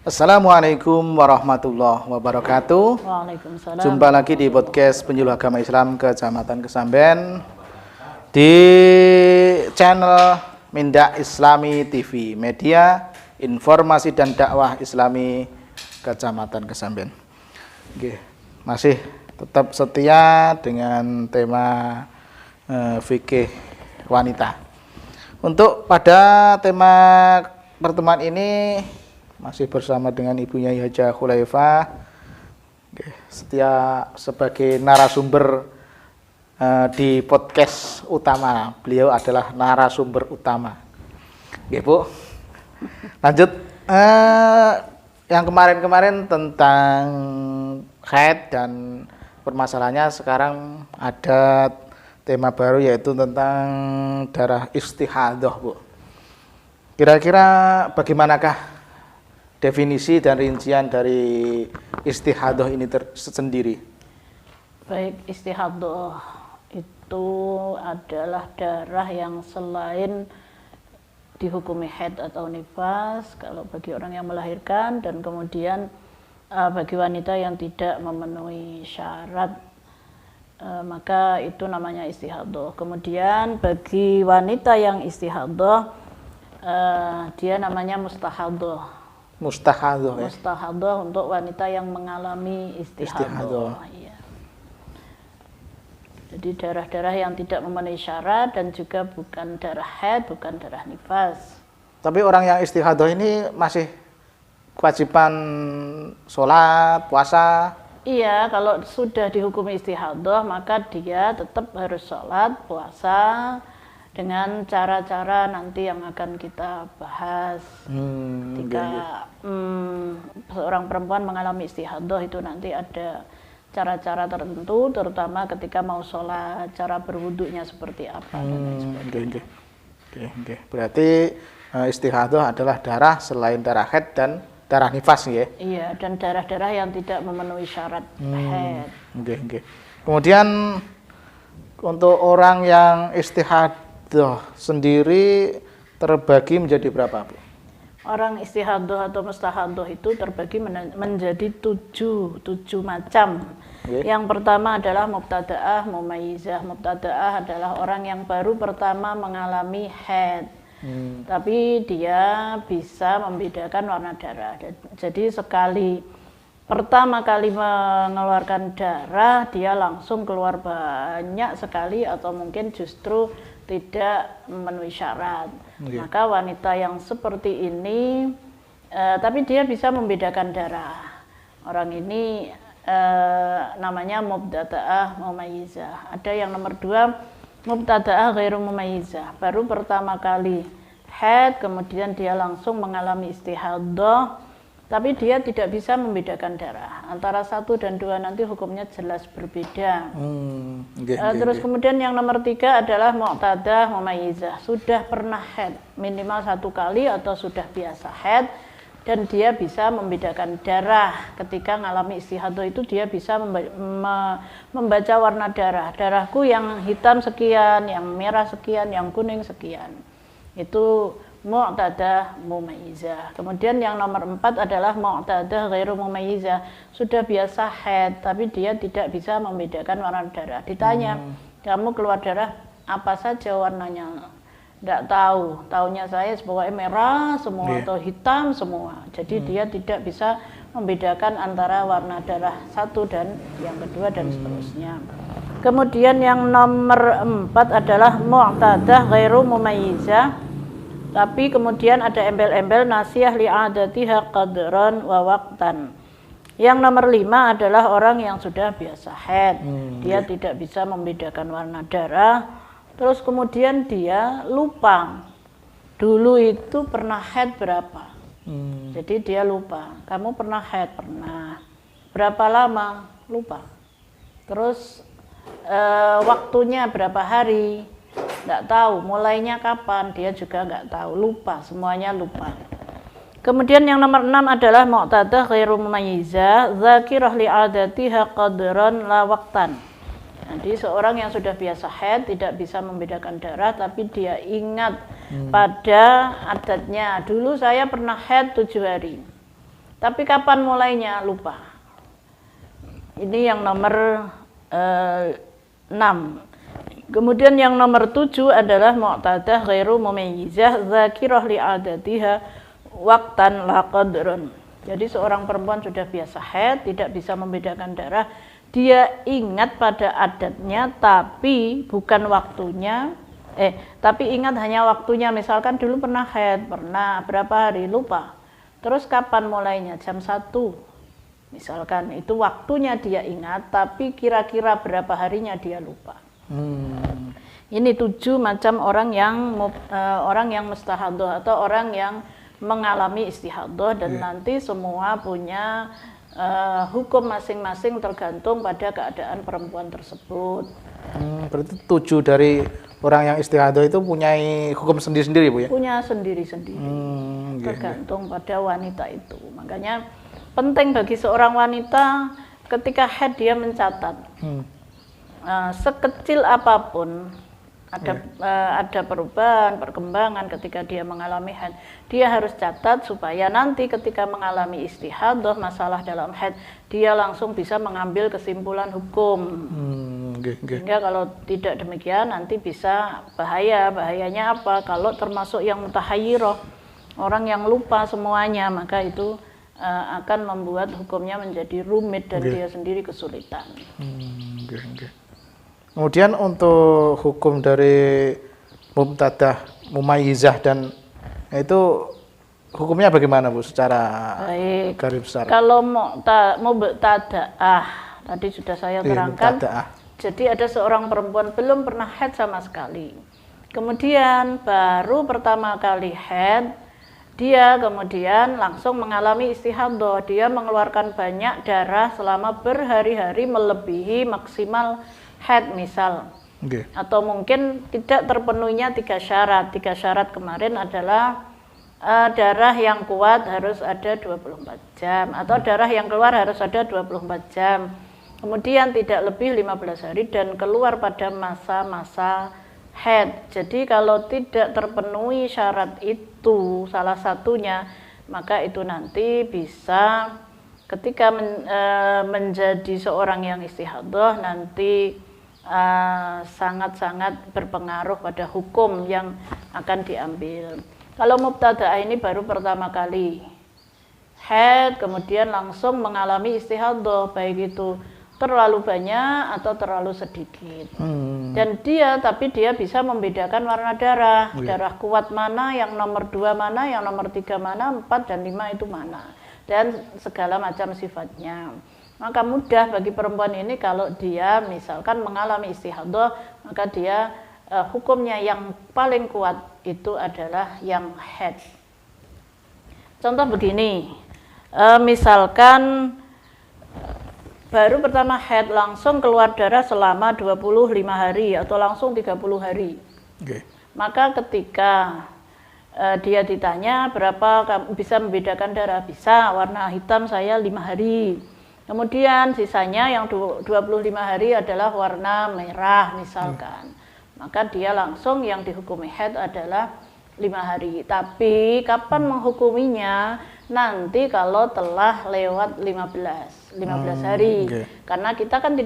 Assalamualaikum warahmatullahi wabarakatuh. Waalaikumsalam. Jumpa lagi di podcast Penyuluh Agama Islam Kecamatan Kesamben di channel Minda Islami TV, media informasi dan dakwah Islami Kecamatan Kesamben. Oke, masih tetap setia dengan tema fikih wanita. Untuk pada tema pertemuan ini masih bersama dengan Ibunya Hajah Khulaifah, setia sebagai narasumber di podcast utama. Beliau adalah narasumber utama. Oke, Bu. Lanjut yang kemarin-kemarin tentang haid dan permasalahannya, sekarang ada tema baru yaitu tentang darah istihadah, Bu. Kira-kira bagaimanakah definisi dan rincian dari istihadah ini sendiri? Baik, istihadah itu adalah darah yang selain dihukumi haid atau nifas kalau bagi orang yang melahirkan, dan kemudian bagi wanita yang tidak memenuhi syarat, maka itu namanya istihadah. Kemudian bagi wanita yang istihadah, dia namanya mustahadah. Mustahadah untuk wanita yang mengalami istihadah. Iya. Jadi darah-darah yang tidak memenuhi syarat dan juga bukan darah haid, bukan darah nifas. Tapi orang yang istihadah ini masih kewajiban sholat, puasa? Iya, kalau sudah dihukumi istihadah maka dia tetap harus sholat, puasa, dengan cara-cara nanti yang akan kita bahas. Ketika seorang perempuan mengalami istihadah itu nanti ada cara-cara tertentu, terutama ketika mau sholat, cara berwudunya seperti apa dan lain sebagainya. Oke. Berarti istihadah adalah darah selain darah haid dan darah nifas, ya? Iya, dan darah-darah yang tidak memenuhi syarat haid. Oke. Kemudian untuk orang yang istihadah sendiri terbagi menjadi berapa, Bu? Orang istihadah atau mustahadah itu terbagi menjadi tujuh macam. Yang pertama adalah mubtada'ah mumayyizah. Mubtada'ah adalah orang yang baru pertama mengalami haid, tapi dia bisa membedakan warna darah. Jadi sekali pertama kali mengeluarkan darah, dia langsung keluar banyak sekali atau mungkin justru tidak memenuhi syarat. Maka wanita yang seperti ini, tapi dia bisa membedakan darah. Orang ini namanya mubtada'ah mumayyizah. Ada yang nomor 2, mubtada'ah ghairu mumayyizah. Baru pertama kali haid, kemudian dia langsung mengalami istihadah, tapi dia tidak bisa membedakan darah. Antara 1 dan 2 nanti hukumnya jelas berbeda. Terus kemudian yang nomor 3 adalah mu'tadah mumayyizah. Sudah pernah haid minimal 1 kali atau sudah biasa haid, dan dia bisa membedakan darah. Ketika mengalami istihadah itu dia bisa membaca warna darah. Darahku yang hitam sekian, yang merah sekian, yang kuning sekian. Itu mu'tadah mumayyizah. Kemudian yang nomor 4 adalah mu'tadah ghairu mumayyizah. Sudah biasa haid tapi dia tidak bisa membedakan warna darah. Ditanya, kamu keluar darah apa saja warnanya? Tidak tahu. Taunya saya pokoknya merah semua atau hitam semua. Jadi dia tidak bisa membedakan antara warna darah 1 dan yang kedua dan seterusnya. Kemudian yang nomor 4 adalah mu'tadah ghairu mumayyizah. Tapi kemudian ada embel-embel nasiyah li'adatiha qadran wa waqtan. Yang nomor 5 adalah orang yang sudah biasa haid. Dia tidak bisa membedakan warna darah. Terus kemudian dia lupa. Dulu itu pernah haid berapa. Jadi dia lupa. Kamu pernah haid? Pernah. Berapa lama? Lupa. Terus waktunya berapa hari? Nggak tahu, mulainya kapan, dia juga nggak tahu, lupa, semuanya lupa. Kemudian yang nomor 6 adalah mu'tadah ghairu mumayyizah, dzakirah li'adatiha qadran la waqtan. Jadi seorang yang sudah biasa haid tidak bisa membedakan darah, tapi dia ingat pada adatnya. Dulu saya pernah haid 7 hari. Tapi kapan mulainya? Lupa. Ini yang nomor 6. Kemudian yang nomor 7 adalah mu'tadah ghairu mumayyizah dzakirah li'adatiha waqtan la qadrun. Jadi seorang perempuan sudah biasa haid, tidak bisa membedakan darah, dia ingat pada adatnya tapi bukan waktunya, tapi ingat hanya waktunya. Misalkan dulu pernah haid, pernah berapa hari, lupa. Terus kapan mulainya? Jam 1. Misalkan itu waktunya dia ingat, tapi kira-kira berapa harinya dia lupa. Ini 7 macam orang yang mustahadah atau orang yang mengalami istihadah, dan nanti semua punya hukum masing-masing tergantung pada keadaan perempuan tersebut. Berarti 7 dari orang yang istihadah itu punya hukum sendiri-sendiri, Bu ya? Punya sendiri-sendiri. Tergantung pada wanita itu. Makanya penting bagi seorang wanita ketika haid dia mencatat. Sekecil apapun ada perubahan, perkembangan ketika dia mengalami haid, dia harus catat supaya nanti ketika mengalami istihadah, masalah dalam haid, dia langsung bisa mengambil kesimpulan hukum. Sehingga kalau tidak demikian nanti bisa bahaya. Bahayanya apa? Kalau termasuk yang mutahayyirah, orang yang lupa semuanya, maka itu akan membuat hukumnya menjadi rumit dan dia sendiri kesulitan. Kemudian untuk hukum dari mubtadah, mumayyizah dan itu hukumnya bagaimana, Bu, secara garis besar? Kalau mubtadaah tadi sudah saya terangkan. Jadi ada seorang perempuan belum pernah haid sama sekali. Kemudian baru pertama kali haid, dia kemudian langsung mengalami istihadah. Dia mengeluarkan banyak darah selama berhari-hari melebihi maksimal haid misal. Atau mungkin tidak terpenuhinya 3 syarat. 3 syarat kemarin adalah darah yang kuat harus ada 24 jam atau darah yang keluar harus ada 24 jam. Kemudian tidak lebih 15 hari dan keluar pada masa-masa haid. Jadi kalau tidak terpenuhi syarat itu salah satunya, maka itu nanti bisa ketika menjadi seorang yang istihadah nanti sangat-sangat berpengaruh pada hukum yang akan diambil. Kalau mubtadaah ini baru pertama kali haid, kemudian langsung mengalami istihadah, baik itu terlalu banyak atau terlalu sedikit. Dan tapi dia bisa membedakan warna darah. Darah kuat mana, yang nomor 2 mana, yang nomor 3 mana, 4 dan 5 itu mana. Dan segala macam sifatnya. Maka mudah bagi perempuan ini kalau dia misalkan mengalami istihadah, maka dia hukumnya yang paling kuat itu adalah yang haid. Contoh begini, misalkan baru pertama haid langsung keluar darah selama 25 hari atau langsung 30 hari. Maka ketika dia ditanya berapa bisa membedakan darah, bisa warna hitam saya 5 hari. Kemudian sisanya yang 25 hari adalah warna merah misalkan. Maka dia langsung yang dihukumi haid adalah 5 hari. Tapi kapan menghukuminya? Nanti kalau telah lewat 15 hari. Karena kita kan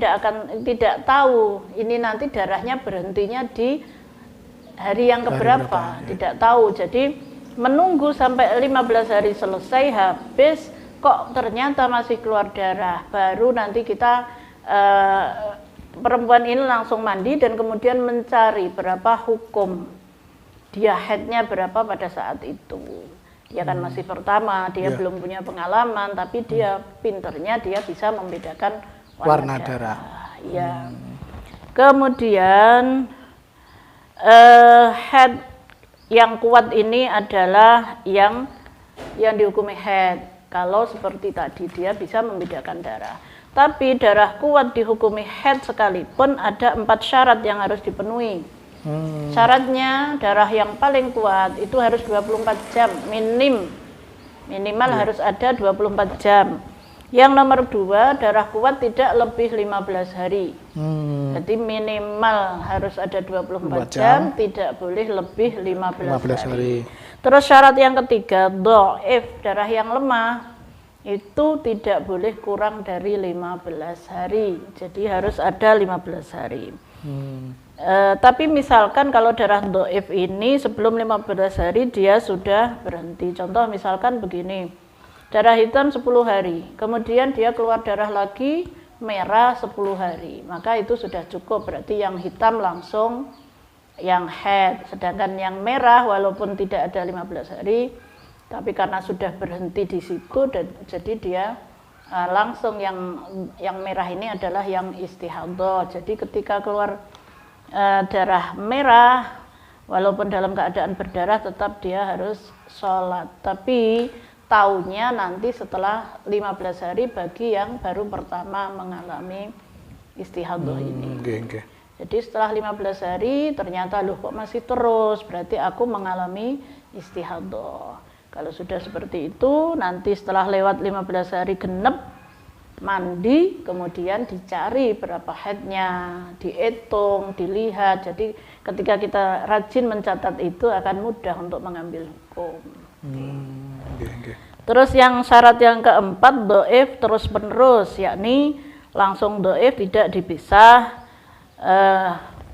tidak tahu ini nanti darahnya berhentinya di hari yang keberapa, tidak tahu. Jadi menunggu sampai 15 hari selesai habis, kok ternyata masih keluar darah, baru nanti kita perempuan ini langsung mandi dan kemudian mencari berapa hukum dia haidnya berapa pada saat itu. Dia kan masih pertama, dia belum punya pengalaman, tapi dia pinternya dia bisa membedakan warna darah. Ya. Kemudian haid yang kuat ini adalah yang dihukumi haid. Kalau seperti tadi dia bisa membedakan darah. Tapi darah kuat dihukumi haid sekalipun ada 4 syarat yang harus dipenuhi. Syaratnya darah yang paling kuat itu harus 24 jam minimal harus ada 24 jam. Yang nomor 2, darah kuat tidak lebih 15 hari. Jadi minimal harus ada 24 jam, tidak boleh lebih 15 hari. Terus syarat yang ketiga, dhaif, darah yang lemah. itu tidak boleh kurang dari 15 hari. Jadi harus ada 15 hari. Tapi misalkan kalau darah dhaif ini sebelum 15 hari dia sudah berhenti. Contoh misalkan begini, darah hitam 10 hari, kemudian dia keluar darah lagi merah 10 hari, maka itu sudah cukup, berarti yang hitam langsung yang haid. Sedangkan yang merah walaupun tidak ada 15 hari, tapi karena sudah berhenti di situ, dan jadi dia langsung yang merah ini adalah yang istihadhah. Jadi ketika keluar darah merah, walaupun dalam keadaan berdarah, tetap dia harus sholat. Tapi taunya nanti setelah 15 hari bagi yang baru pertama mengalami istihadhah ini. Jadi setelah 15 hari ternyata loh kok masih terus, berarti aku mengalami istihadhah. Kalau sudah seperti itu, nanti setelah lewat 15 hari genep, mandi, kemudian dicari berapa haidnya, dihitung, dilihat. Jadi ketika kita rajin mencatat itu akan mudah untuk mengambil hukum. Terus yang syarat yang keempat, dhaif terus menerus, yakni langsung dhaif tidak dipisah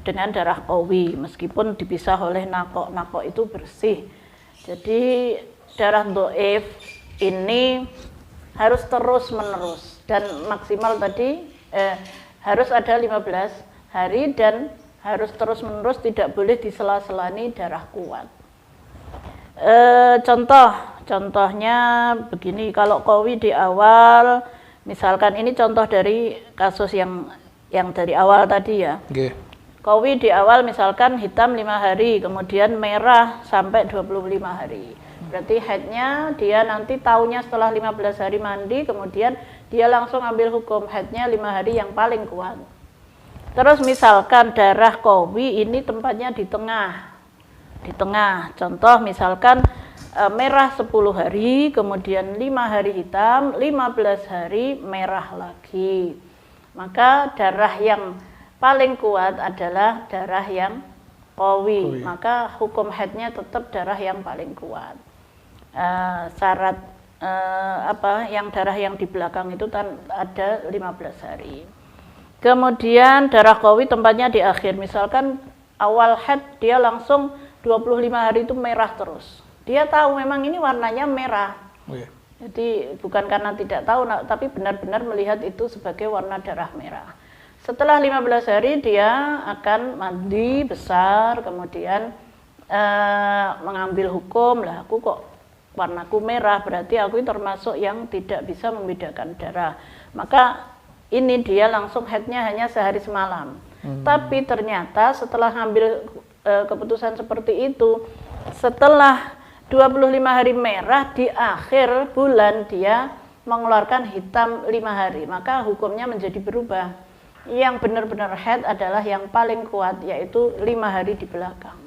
dengan darah qawi, meskipun dipisah oleh naqo. Naqo itu bersih. Jadi darah dhaif ini harus terus menerus dan maksimal tadi harus ada 15 hari dan harus terus menerus, tidak boleh disela-selani darah kuat. Contohnya begini, kalau qawi di awal, misalkan ini contoh dari kasus yang dari awal tadi ya. Qawi di awal misalkan hitam 5 hari, kemudian merah sampai 25 hari. Berarti haidnya dia nanti taunya setelah 15 hari mandi, kemudian dia langsung ambil hukum haidnya 5 hari yang paling kuat. Terus misalkan darah qawi ini tempatnya di tengah. Contoh misalkan merah 10 hari, kemudian 5 hari hitam, 15 hari merah lagi. Maka darah yang paling kuat adalah darah yang qawi. Maka hukum haidnya tetap darah yang paling kuat. Syarat yang darah yang di belakang itu ada 15 hari. Kemudian darah qawi tempatnya di akhir. Misalkan awal haid dia langsung 25 hari itu merah terus. Dia tahu memang ini warnanya merah. Jadi bukan karena tidak tahu, tapi benar-benar melihat itu sebagai warna darah merah. Setelah 15 hari dia akan mandi besar, kemudian mengambil hukum, lah aku kok warnaku merah, berarti aku termasuk yang tidak bisa membedakan darah. Maka ini dia langsung haidnya hanya sehari semalam. Tapi ternyata setelah ngambil keputusan seperti itu, setelah 25 hari merah, di akhir bulan dia mengeluarkan hitam 5 hari, maka hukumnya menjadi berubah. Yang benar-benar haid adalah yang paling kuat, yaitu 5 hari di belakang.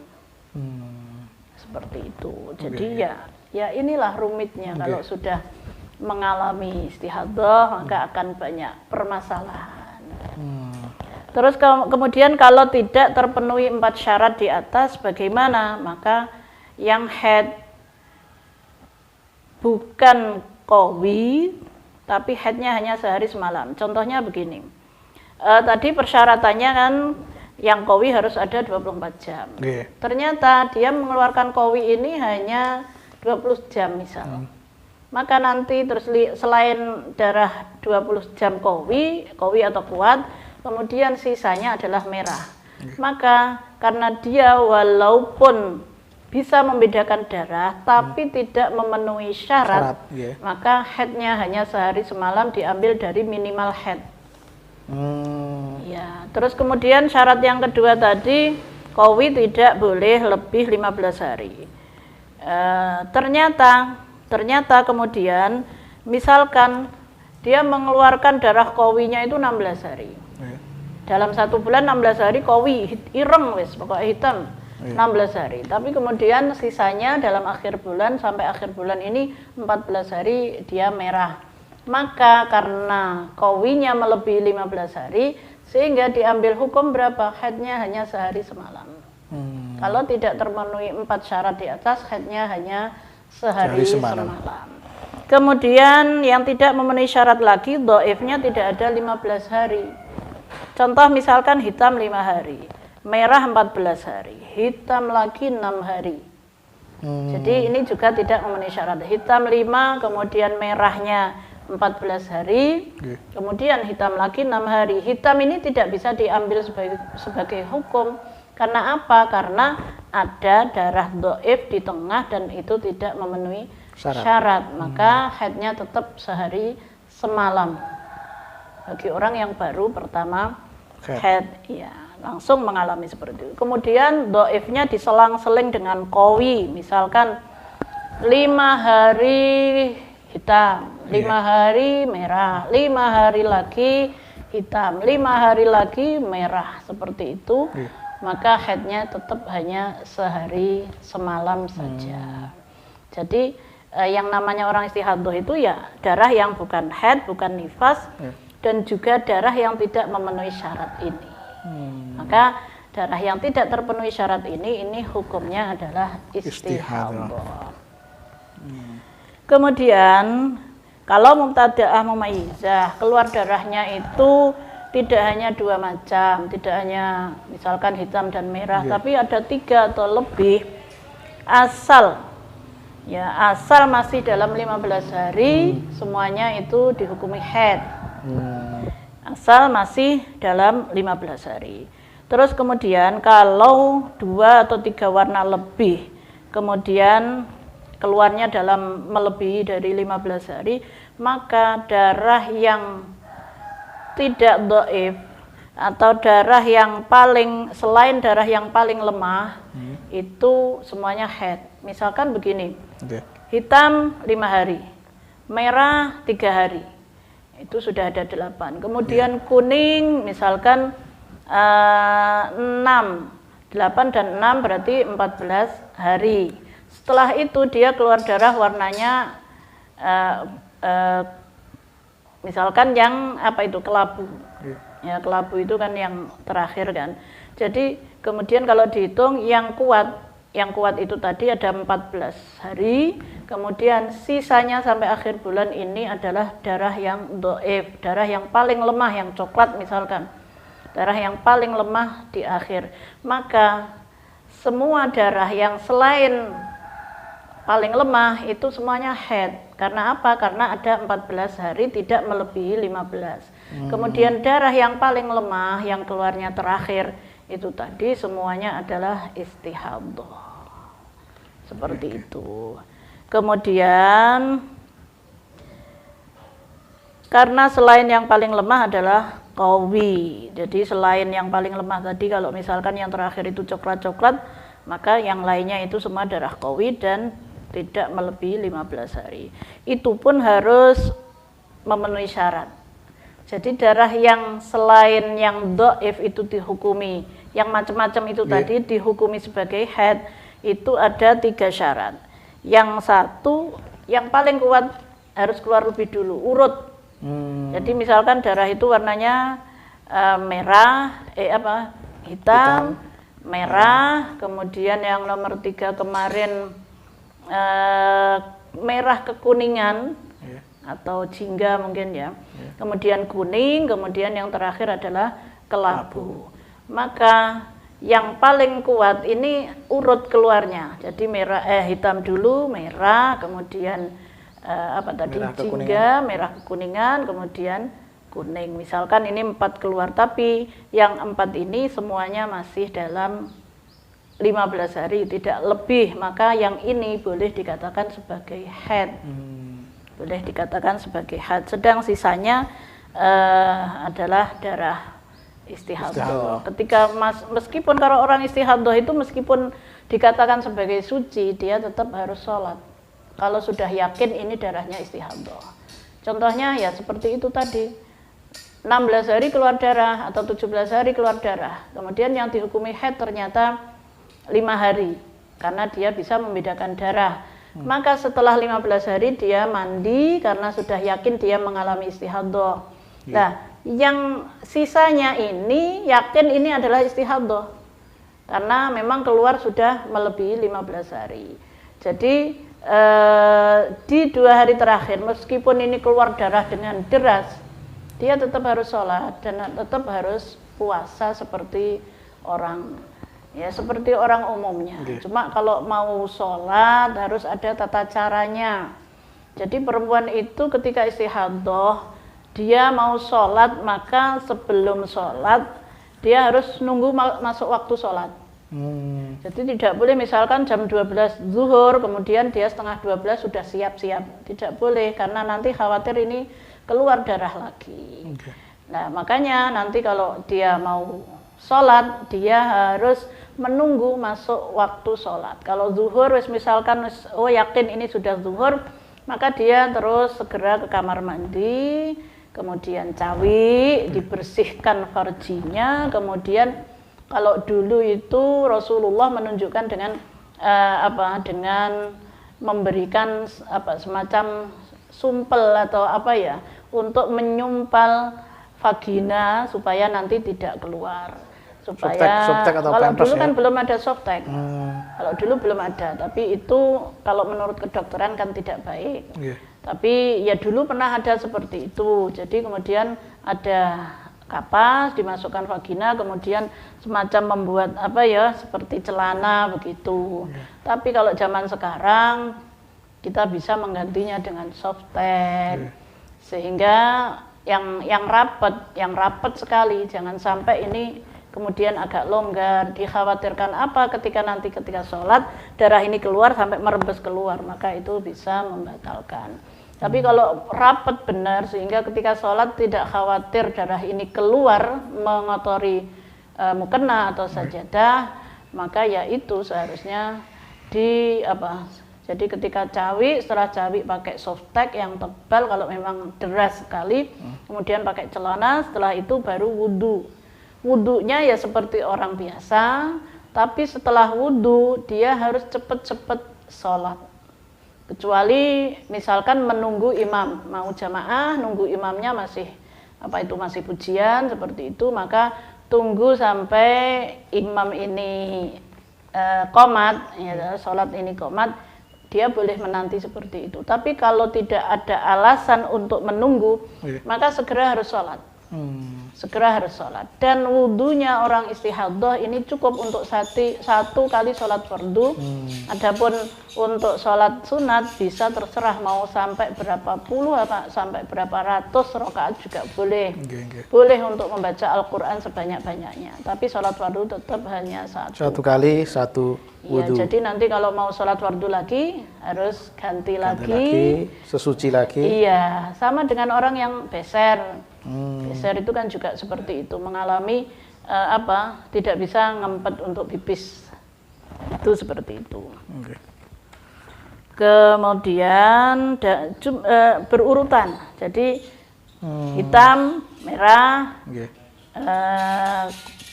Seperti itu. Jadi ya inilah rumitnya. Kalau sudah mengalami istihadhah, maka akan banyak permasalahan. Terus kemudian kalau tidak terpenuhi 4 syarat di atas, bagaimana? Maka yang haid bukan qawi, tapi haidnya hanya sehari semalam. Contohnya begini, tadi persyaratannya kan yang qawi harus ada 24 jam. Ternyata dia mengeluarkan qawi ini hanya 20 jam misal. Maka nanti terus selain darah 20 jam qawi atau kuat, kemudian sisanya adalah merah. Maka karena dia walaupun bisa membedakan darah tapi tidak memenuhi syarat, maka haidnya hanya sehari semalam diambil dari minimal haid. Ya, terus kemudian syarat yang kedua tadi, qawi tidak boleh lebih 15 hari. Ternyata kemudian misalkan dia mengeluarkan darah qawinya itu 16 hari. Dalam 1 bulan 16 hari qawi, ireng wis, pokoknya hitam 16 hari. Tapi kemudian sisanya dalam akhir bulan sampai akhir bulan ini 14 hari dia merah. Maka karena qawinya melebihi 15 hari, sehingga diambil hukum berapa? Haidnya hanya sehari semalam. Kalau tidak terpenuhi 4 syarat di atas, haidnya hanya sehari semalam. Kemudian yang tidak memenuhi syarat lagi, dhaifnya tidak ada 15 hari. Contoh misalkan hitam 5 hari, merah 14 hari, hitam lagi 6 hari. Jadi ini juga tidak memenuhi syarat. Hitam 5, kemudian merahnya 14 hari, kemudian hitam lagi 6 hari. Hitam ini tidak bisa diambil sebagai hukum. Karena apa? Karena ada darah dhaif di tengah dan itu tidak memenuhi syarat. Maka haidnya tetap sehari semalam. Bagi orang yang baru pertama haid, ya langsung mengalami seperti itu. Kemudian dhaifnya diselang-seling dengan qawi. Misalkan 5 hari hitam, 5 hari merah, 5 hari lagi hitam, 5 hari lagi merah, seperti itu. Maka haidnya tetap hanya sehari semalam saja. Jadi yang namanya orang istihadah itu ya darah yang bukan haid, bukan nifas, dan juga darah yang tidak memenuhi syarat ini. Maka darah yang tidak terpenuhi syarat ini hukumnya adalah istihadah. Kemudian kalau mubtada'ah mumayyizah, keluar darahnya itu tidak hanya 2 macam, tidak hanya misalkan hitam dan merah, tapi ada 3 atau lebih. Asal masih dalam 15 hari, semuanya itu dihukumi haid. Asal masih dalam 15 hari. Terus kemudian kalau 2 atau 3 warna lebih, kemudian keluarnya dalam melebihi dari 15 hari, maka darah yang tidak dhaif atau darah yang paling selain darah yang paling lemah itu semuanya haid. Misalkan begini, hitam 5 hari, merah 3 hari, itu sudah ada 8. Kemudian kuning misalkan 6, 8 dan 6 berarti 14 hari. Setelah itu dia keluar darah warnanya misalkan yang kelabu. Ya, kelabu itu kan yang terakhir kan. Jadi kemudian kalau dihitung yang kuat itu tadi ada 14 hari, kemudian sisanya sampai akhir bulan ini adalah darah yang dhaif, darah yang paling lemah, yang coklat misalkan. Darah yang paling lemah di akhir. Maka semua darah yang selain paling lemah itu semuanya haid. Karena apa? Karena ada 14 hari tidak melebihi 15. Kemudian darah yang paling lemah yang keluarnya terakhir itu tadi semuanya adalah istihadah. Seperti itu. Kemudian karena selain yang paling lemah adalah qawi. Jadi selain yang paling lemah tadi, kalau misalkan yang terakhir itu coklat-coklat, maka yang lainnya itu semua darah qawi dan tidak melebihi 15 hari. Itu pun harus memenuhi syarat. Jadi darah yang selain yang dhaif itu dihukumi, yang macam-macam itu tadi dihukumi sebagai haid, itu ada 3 syarat. Yang satu, yang paling kuat harus keluar lebih dulu, urut. Jadi misalkan darah itu warnanya hitam, merah, kemudian yang nomor 3 kemarin merah kekuningan atau jingga mungkin ya. Kemudian kuning, kemudian yang terakhir adalah kelabu. Maka yang paling kuat ini urut keluarnya. Jadi hitam dulu, merah, kemudian jingga, merah kekuningan, kemudian kuning. Misalkan ini 4 keluar, tapi yang 4 ini semuanya masih dalam 15 hari, tidak lebih, maka yang ini boleh dikatakan sebagai haid. Boleh dikatakan sebagai haid. Sedang sisanya adalah darah istihadah. Ketika meskipun kalau orang istihadah itu meskipun dikatakan sebagai suci, dia tetap harus sholat. Kalau sudah yakin ini darahnya istihadah. Contohnya ya seperti itu tadi. 16 hari keluar darah atau 17 hari keluar darah. Kemudian yang dihukumi haid ternyata 5 hari, karena dia bisa membedakan darah. Maka setelah 15 hari dia mandi karena sudah yakin dia mengalami istihadah. Nah, yang sisanya ini yakin ini adalah istihadah, karena memang keluar sudah melebihi 15 hari. Jadi di 2 hari terakhir meskipun ini keluar darah dengan deras, dia tetap harus sholat dan tetap harus puasa seperti orang umumnya. Cuma kalau mau sholat harus ada tata caranya. Jadi perempuan itu ketika istihadah dia mau sholat, maka sebelum sholat dia harus nunggu masuk waktu sholat. Jadi tidak boleh misalkan jam 12 zuhur kemudian dia setengah 12 sudah siap-siap, tidak boleh karena nanti khawatir ini keluar darah lagi. Nah makanya nanti kalau dia mau sholat dia harus menunggu masuk waktu sholat. Kalau zuhur misalkan yakin ini sudah zuhur, maka dia terus segera ke kamar mandi, kemudian cawi, dibersihkan farjinya, kemudian kalau dulu itu Rasulullah menunjukkan dengan dengan memberikan semacam sumpel atau untuk menyumpal vagina supaya nanti tidak keluar. Supaya softtek atau kalau pampers dulu kan ya? belum ada softtek. Kalau dulu belum ada, tapi itu kalau menurut kedokteran kan tidak baik. Tapi ya dulu pernah ada seperti itu. Jadi kemudian ada kapas dimasukkan vagina, kemudian semacam membuat seperti celana begitu. Tapi kalau zaman sekarang kita bisa menggantinya dengan softtek, sehingga yang rapat sekali, jangan sampai ini kemudian agak longgar. Dikhawatirkan ketika sholat darah ini keluar sampai merebes keluar, maka itu bisa membatalkan. Tapi kalau rapat benar sehingga ketika sholat tidak khawatir darah ini keluar mengotori mukena atau sajadah, maka ya itu seharusnya jadi ketika cawi, setelah cawi pakai softtek yang tebal kalau memang deras sekali, kemudian pakai celana, setelah itu baru wudhu. Wudhunya ya seperti orang biasa, tapi setelah wudhu dia harus cepat-cepat sholat. Kecuali misalkan menunggu imam, mau jamaah, nunggu imamnya masih pujian seperti itu, maka tunggu sampai imam ini qomat, sholat ini qomat, dia boleh menanti seperti itu. Tapi kalau tidak ada alasan untuk menunggu, maka segera harus sholat. Segera harus sholat. Dan wudhunya orang istihadah ini cukup untuk satu kali sholat fardu. Adapun untuk sholat sunat bisa terserah mau sampai berapa puluh sampai berapa ratus rakaat juga boleh. Boleh untuk membaca Al-Quran sebanyak-banyaknya. Tapi sholat fardu tetap hanya satu kali satu wudhu. Ya, jadi nanti kalau mau sholat fardu lagi harus ganti lagi, sesuci lagi. Iya, sama dengan orang yang beser. Beser itu kan juga seperti itu, mengalami tidak bisa ngempet untuk pipis. Itu seperti itu. Kemudian berurutan. Jadi hitam, merah,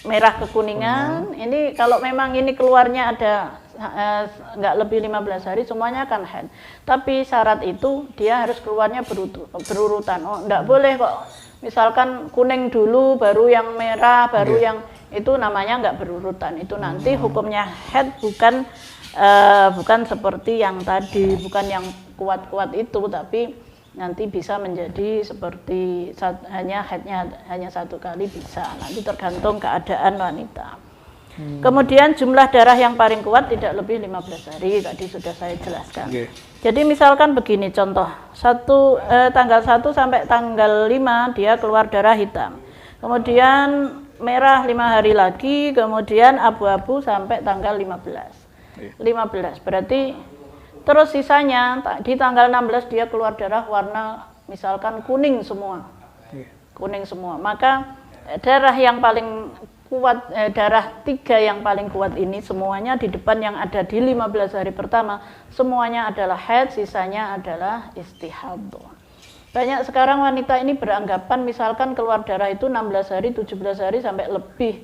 merah kekuningan. Ini kalau memang ini keluarnya ada nggak lebih 15 hari semuanya akan haid. Tapi syarat itu dia harus keluarnya berurutan. Nggak boleh kok. Misalkan kuning dulu, baru yang merah, baru yang itu namanya nggak berurutan. Itu nanti hukumnya haid bukan seperti yang tadi, bukan yang kuat-kuat itu, tapi nanti bisa menjadi seperti haidnya hanya satu kali bisa. Nanti tergantung keadaan wanita. Kemudian jumlah darah yang paling kuat tidak lebih 15 hari, tadi sudah saya jelaskan. Jadi misalkan begini contoh, tanggal 1 sampai tanggal 5 dia keluar darah hitam. Kemudian merah 5 hari lagi, kemudian abu-abu sampai tanggal 15. 15 berarti terus sisanya di tanggal 16 dia keluar darah warna misalkan kuning semua. Kuning semua. Maka darah yang paling kuat, darah 3 yang paling kuat ini semuanya di depan yang ada di 15 hari pertama semuanya adalah haid, sisanya adalah istihadah. Banyak sekarang wanita ini beranggapan misalkan keluar darah itu 16 hari, 17 hari sampai lebih.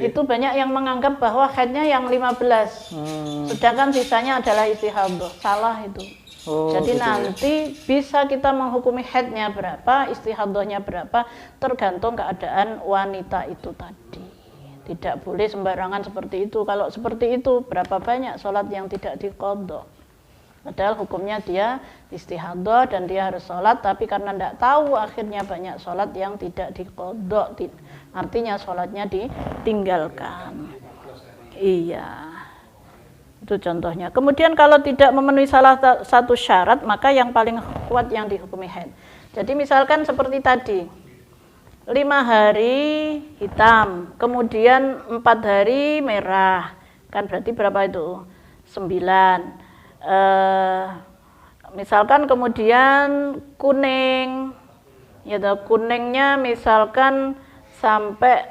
Itu banyak yang menganggap bahwa haidnya yang 15. Sedangkan sisanya adalah istihadah. Salah itu. Jadi gitu nanti bisa kita menghukumi haidnya berapa, istihadahnya berapa, tergantung keadaan wanita itu tadi. Tidak boleh sembarangan seperti itu. Kalau seperti itu, berapa banyak sholat yang tidak diqadha. Padahal hukumnya dia istihadhah dan dia harus sholat, tapi karena tidak tahu akhirnya banyak sholat yang tidak diqodho, artinya sholatnya ditinggalkan. Iya, itu contohnya. Kemudian kalau tidak memenuhi salah satu syarat, maka yang paling kuat yang dihukumi haid. Jadi misalkan seperti tadi, 5 hari hitam, kemudian 4 hari merah, kan berarti berapa itu? 9. Misalkan kemudian kuning, ya kuningnya misalkan sampai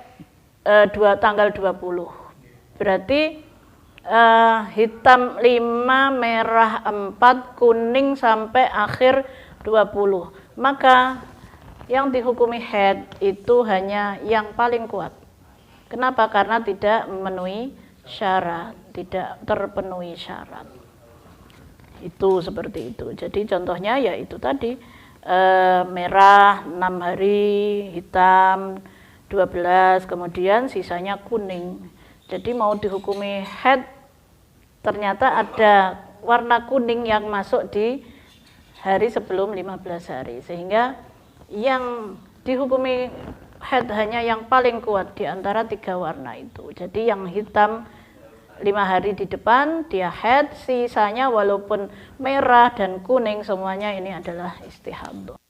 tanggal 20. Berarti hitam 5, merah 4, kuning sampai akhir 20. Maka yang dihukumi haid itu hanya yang paling kuat. Kenapa? Karena tidak memenuhi syarat, tidak terpenuhi syarat. Itu seperti itu. Jadi contohnya ya itu tadi, merah 6 hari, hitam 12, kemudian sisanya kuning. Jadi mau dihukumi haid, ternyata ada warna kuning yang masuk di hari sebelum 15 hari, sehingga yang dihukumi haid hanya yang paling kuat di antara 3 warna itu. Jadi yang hitam 5 hari di depan dia haid, sisanya walaupun merah dan kuning semuanya ini adalah istihadhah.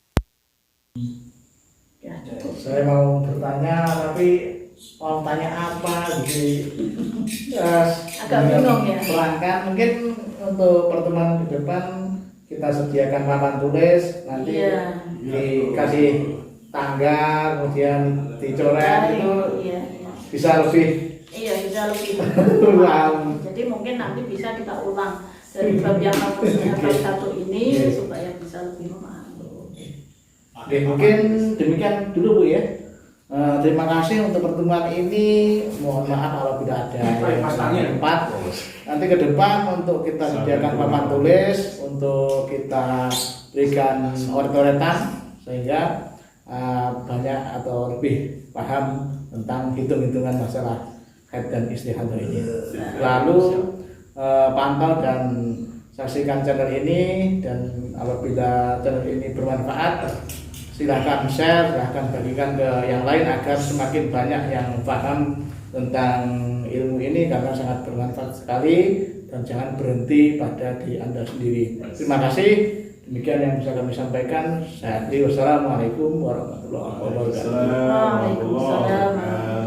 Ya, saya mau bertanya tapi mau tanya apa gitu. Agak bingung ya. Pelanggan mungkin untuk pertemuan di depan kita sediakan papan tulis, nanti dikasih tanggal, kemudian dicoret itu bisa lebih. Iya, bisa lebih. Wow. Jadi mungkin nanti bisa kita ulang dari bab yang satu ini supaya bisa lebih memahami. Oke, mungkin demikian dulu Bu ya. Terima kasih untuk pertemuan ini. Mohon maaf kalau tidak ada yang tempat. Nanti ke depan untuk kita sediakan papan tulis untuk kita berikan oret-oretan sehingga banyak atau lebih paham tentang hitung-hitungan masalah haid dan istihadhah ini. Lalu pantau dan saksikan channel ini, dan apabila channel ini bermanfaat silahkan share, silahkan bagikan ke yang lain agar semakin banyak yang paham tentang ilmu ini karena sangat bermanfaat sekali, dan jangan berhenti pada diri Anda sendiri. Terima kasih. Demikian yang bisa kami sampaikan. Wassalamualaikum warahmatullahi wabarakatuh. Waalaikumsalam.